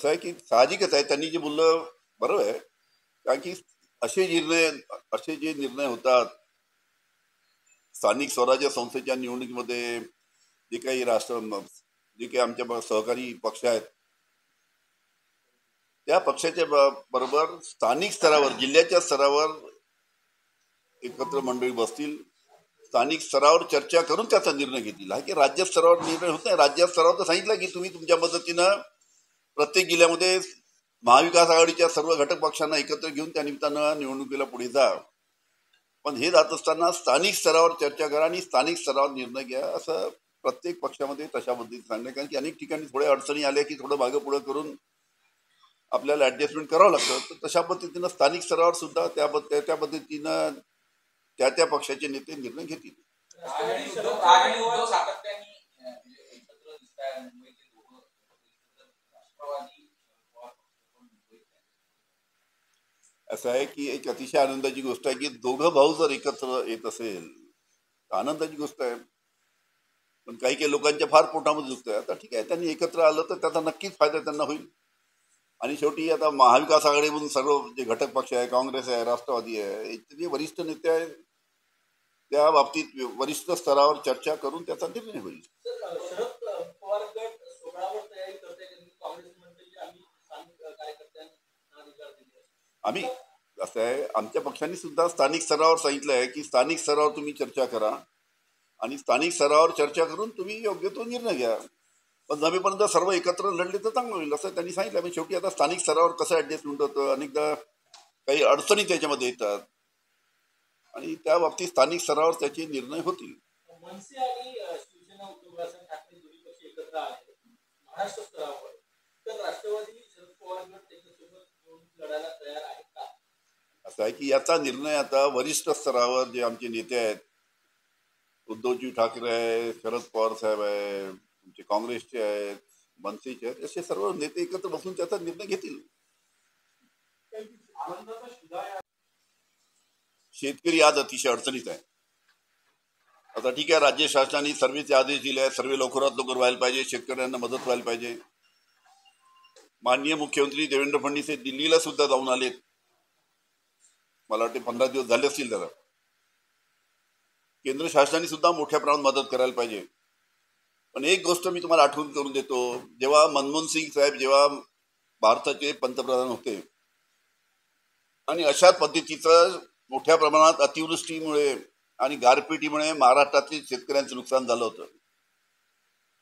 कसं आहे की साहजिकच आहे, त्यांनी जे बोललं बरोबर आहे. कारण की असे निर्णय असे जे निर्णय होतात स्थानिक स्वराज्य संस्थेच्या निवडणुकीमध्ये, जे काही जे काही आमच्या सहकारी पक्ष आहेत, त्या पक्षाच्या बरोबर स्थानिक स्तरावर जिल्ह्याच्या स्तरावर एकत्र मंडळी बसतील, स्थानिक स्तरावर चर्चा करून त्याचा निर्णय घेतील. हा की राज्य स्तरावर निर्णय होत नाही. राज्य स्तरावर तर सांगितलं की तुम्ही तुमच्या मदतीनं प्रत्येक जिल्ह्यामध्ये महाविकास आघाडीच्या सर्व घटक पक्षांना एकत्र घेऊन त्या निमित्तानं निवडणुकीला पुढे जा. पण हे जात असताना स्थानिक स्तरावर चर्चा करा आणि स्थानिक स्तरावर निर्णय घ्या, असं प्रत्येक पक्षामध्ये तशा पद्धतीने सांगणं. कारण की अनेक ठिकाणी थोड्या अडचणी आल्या की थोडं मागं पुढं करून आपल्याला ऍडजस्टमेंट करावं लागतं. तर तशा पद्धतीनं स्थानिक स्तरावर सुद्धा त्या पद्धतीनं त्या पक्षाचे नेते निर्णय घेतील. असं आहे की एक अतिशय आनंदाची गोष्ट आहे की दोघं भाऊ जर एकत्र येत असेल तर आनंदाची गोष्ट आहे. पण काही काही लोकांच्या फार पोटामध्ये दुखत आहे. आता ठीक आहे, त्यांनी एकत्र आलं तर त्याचा नक्कीच फायदा त्यांना होईल. आणि शेवटी आता महाविकास आघाडीमधून सर्व जे घटक पक्ष आहे, काँग्रेस आहे, राष्ट्रवादी आहे, इथे जे वरिष्ठ नेते आहेत, त्या बाबतीत वरिष्ठ स्तरावर चर्चा करून त्याचा निर्णय होईल. आम्ही असं आहे, आमच्या पक्षांनी सुद्धा स्थानिक स्तरावर सांगितलं आहे की स्थानिक स्तरावर तुम्ही चर्चा करा आणि स्थानिक स्तरावर चर्चा करून तुम्ही योग्य तो निर्णय घ्या. पण जमेपर्यंत सर्व एकत्र लढले तर चांगलं होईल असं त्यांनी सांगितलं. पण शेवटी आता स्थानिक स्तरावर कसं ऍडजस्टमेंट होतं, अनेकदा काही अडचणी त्याच्यामध्ये येतात आणि त्या बाबतीत स्थानिक स्तरावर त्याचे निर्णय होतील. असं आहे की याचा निर्णय आता वरिष्ठ स्तरावर जे आमचे नेते आहेत, उद्धवजी ठाकरे आहे, शरद पवार साहेब आहे, आमचे काँग्रेसचे आहेत, मनसेचे आहेत, असे सर्व नेते एकत्र बसून त्याचा निर्णय घेतील. शेतकरी आज अतिशय अडचणीत आहे. आता ठीक आहे, राज्य शासनाने सर्वेचे आदेश दिले आहेत, सर्वे लवकरात लवकर व्हायला पाहिजे, शेतकऱ्यांना मदत व्हायला पाहिजे. माननीय मुख्यमंत्री देवेंद्र फडणवीस हे दिल्लीला सुद्धा जाऊन आलेत. मला वाटते 15 दिवस झाले असतील त्याला. केंद्र शासनाने सुद्धा मोठ्या प्रमाणात मदत करायला पाहिजे. पण एक गोष्ट मी तुम्हाला आठवण करून देतो, जेव्हा मनमोहन सिंग साहेब जेव्हा भारताचे पंतप्रधान होते आणि अशा पद्धतीचं मोठ्या प्रमाणात अतिवृष्टीमुळे आणि गारपिटीमुळे महाराष्ट्रातील शेतकऱ्यांचं नुकसान झालं होतं,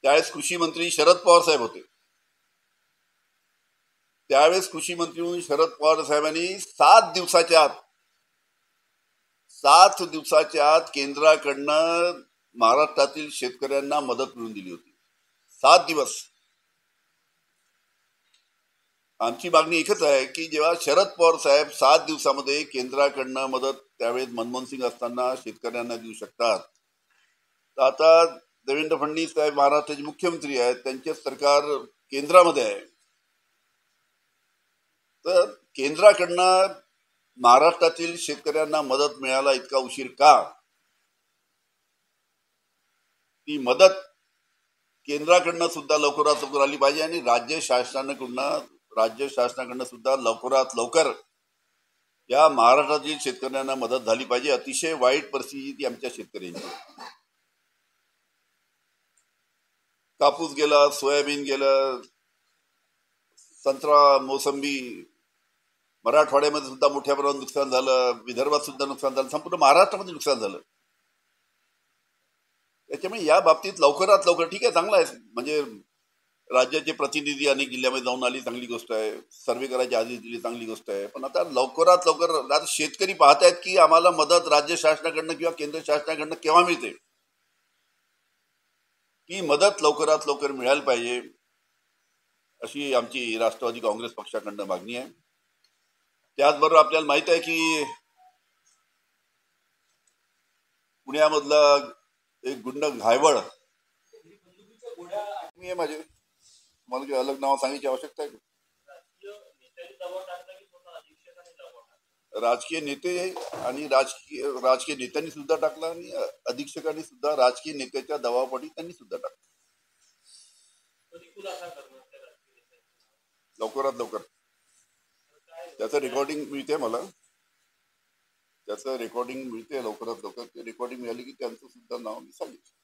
त्यावेळेस कृषी मंत्री शरद पवार साहेब होते. त्यावेळेस कृषी मंत्री म्हणून शरद पवार साहेबांनी 7 दिवसाच्या आत केंद्राकडनं महाराष्ट्रातील शेतकऱ्यांना मदत मिळवून दिली होती. 7 दिवस. आमची मागणी एकच आहे की जेव्हा शरद पवार साहेब 7 दिवसामध्ये केंद्राकडनं मदत त्यावेळेस मनमोहन सिंग असताना शेतकऱ्यांना देऊ शकतात, तर आता देवेंद्र फडणवीस साहेब महाराष्ट्राचे मुख्यमंत्री आहेत, त्यांचे सरकार केंद्रामध्ये आहे, तर केंद्राकडनं महाराष्ट्रातील शेतकऱ्यांना मदत मिळायला इतका उशीर का? ती मदत केंद्राकडनं सुद्धा लवकरात लवकर आली पाहिजे आणि राज्य शासनाकडनं सुद्धा लवकरात लवकर या महाराष्ट्रातील शेतकऱ्यांना मदत झाली पाहिजे. अतिशय वाईट परिस्थिती आमच्या शेतकऱ्यांची. कापूस गेला, सोयाबीन गेलं, संत्रा, मोसंबी, मराठवाड्यामध्ये सुद्धा मोठ्या प्रमाणात नुकसान झालं, विदर्भात सुद्धा नुकसान झालं, संपूर्ण महाराष्ट्रामध्ये नुकसान झालं. त्याच्यामुळे या बाबतीत लवकरात लवकर, ठीक आहे, चांगलं आहे, म्हणजे राज्याचे प्रतिनिधी अनेक जिल्ह्यामध्ये जाऊन आली, चांगली गोष्ट आहे, सर्वे करायची आदेश दिली, चांगली गोष्ट आहे. पण आता लवकरात लवकर आता शेतकरी पाहतायत की आम्हाला मदत राज्य शासनाकडनं किंवा केंद्र शासनाकडनं केव्हा मिळते, ती मदत लवकरात लवकर मिळायला पाहिजे, अशी आमची राष्ट्रवादी काँग्रेस पक्षाकडनं मागणी आहे. त्याचबरोबर आपल्याला माहित आहे की पुण्यामधला एक गुंड घायवळ, माझे मला काही अलग नाव सांगायची आवश्यकता आहे. राजकीय नेते आणि राजकीय नेत्यांनी सुद्धा टाकला आणि अधीक्षकांनी सुद्धा राजकीय नेत्याच्या दबावापोटी त्यांनी सुद्धा टाकला. लवकरात लवकर त्याचं रेकॉर्डिंग मिळते मला, त्याचं रेकॉर्डिंग मिळते लवकरात लवकर. ते रेकॉर्डिंग मिळाली की त्यांचं सुद्धा नाव मी सांगितलं.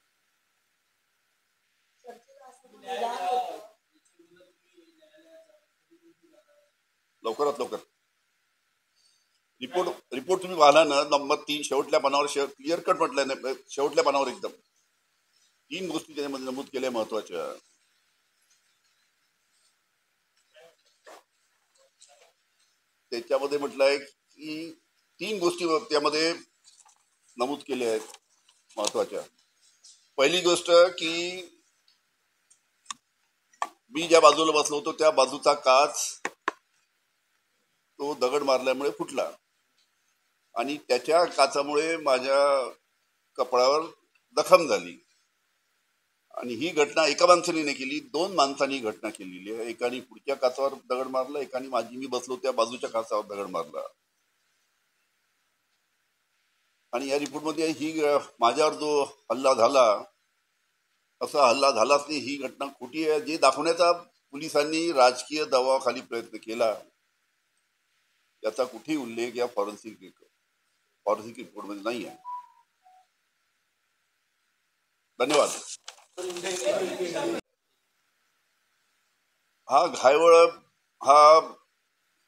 लवकरात लवकर रिपोर्ट रिपोर्ट तुम्ही पाहिला ना, नंबर 3 शेवटल्या पानावर क्लिअर कट म्हटलंय ना, शेवटल्या पानावर एकदम 3 गोष्टी त्याच्यामध्ये नमूद केल्या महत्वाच्या. त्याच्यामध्ये म्हटलंय की 3 गोष्टी त्यामध्ये नमूद केल्या आहेत महत्वाच्या. पहिली गोष्ट की मी ज्या बाजूला बसलो होतो त्या बाजूचा काच तो दगड मारल्यामुळे फुटला आणि त्याच्या काचामुळे माझ्या कपडावर जखम झाली. आणि ही घटना एका माणसाने नाही केली, 2 माणसांनी घटना केलेली आहे. एकाने पुढच्या काचावर दगड मारला, एकाने मी बसलो त्या बाजूच्या काचावर दगड मारला. आणि या रिपोर्टमध्ये ही माझ्यावर जो हल्ला झाला असा हल्ला झालाच नाही, ही घटना खोटी आहे. जे दाखवण्याचा पोलिसांनी राजकीय दबावाखाली प्रयत्न केला याचा कुठेही उल्लेख या फॉरेन्सिक रिपोर्टमध्ये नाही आहे. धन्यवाद. हा घायवळ हा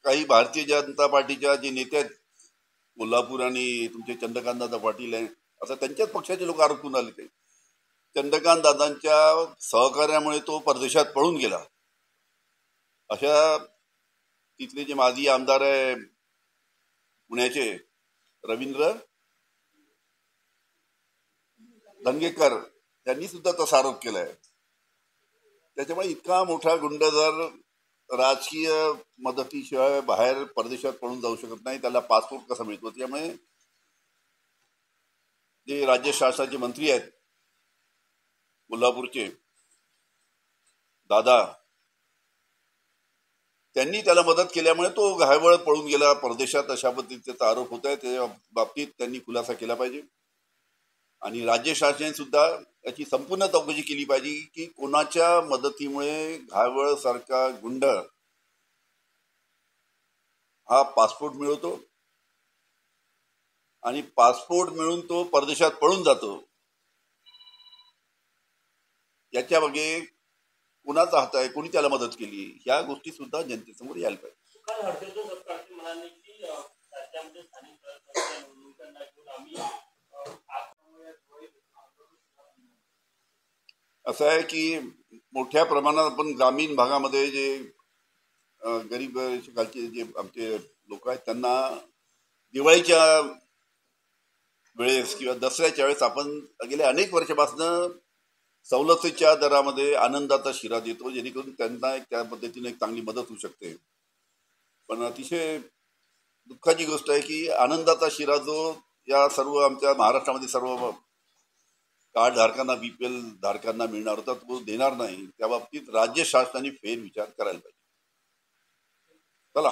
काही भारतीय जनता पार्टीच्या जे नेते आहेत, कोल्हापूर आणि तुमचे चंद्रकांत दादा पाटील आहे, असं त्यांच्याच पक्षाचे लोक आरोप करून आले. ते चंद्रकांत दादांच्या सहकार्यामुळे तो परदेशात पळून गेला. अशा तिथले जे माजी आमदार आहे पुण्याचे रवींद्र धंगेकर यांनी सुद्धा तसा आरोप केलाय. त्याच्यामुळे इतका मोठा गुंड जर राजकीय मदतीशिवाय बाहेर परदेशात पळून जाऊ शकत नाही, त्याला पासपोर्ट कसा मिळतो? त्यामुळे जे राज्य शासनाचे मंत्री आहेत कोल्हापूरचे दादा, त्यांनी त्याला मदत केल्यामुळे तो घायवळ पळून गेला परदेशात, अशा पद्धतीचा आरोप होत आहे. त्या बाबतीत त्यांनी खुलासा केला पाहिजे आणि राज्य शासनाने सुद्धा याची संपूर्ण चौकशी केली पाहिजे की कोणाच्या मदतीमुळे घायवळ सारखा गुंड हा पासपोर्ट मिळवतो आणि पासपोर्ट मिळून तो परदेशात पळून जातो. याच्या मागे कुणाचा हात आहे, कोणी त्याला मदत केली, ह्या गोष्टी सुद्धा जनतेसमोर यायला पाहिजे. असं आहे की मोठ्या प्रमाणात आपण ग्रामीण भागामध्ये जे गरीब खालचे जे आमचे लोक आहेत त्यांना दिवाळीच्या वेळेस किंवा दसऱ्याच्या वेळेस आपण गेल्या अनेक वर्षापासून सवलतीच्या दरामध्ये आनंदाचा शिरा देतो, जेणेकरून त्यांना त्या पद्धतीने एक चांगली मदत होऊ शकते. पण अतिशय दुःखाची गोष्ट आहे की आनंदाचा शिरा जो या सर्व आमच्या महाराष्ट्रामध्ये सर्व कार्ड धारकांना, बीपीएल धारकांना मिळणार होता, तो देणार नाही. त्या बाबतीत राज्य शासनाने फेरविचार करायला पाहिजे. चला.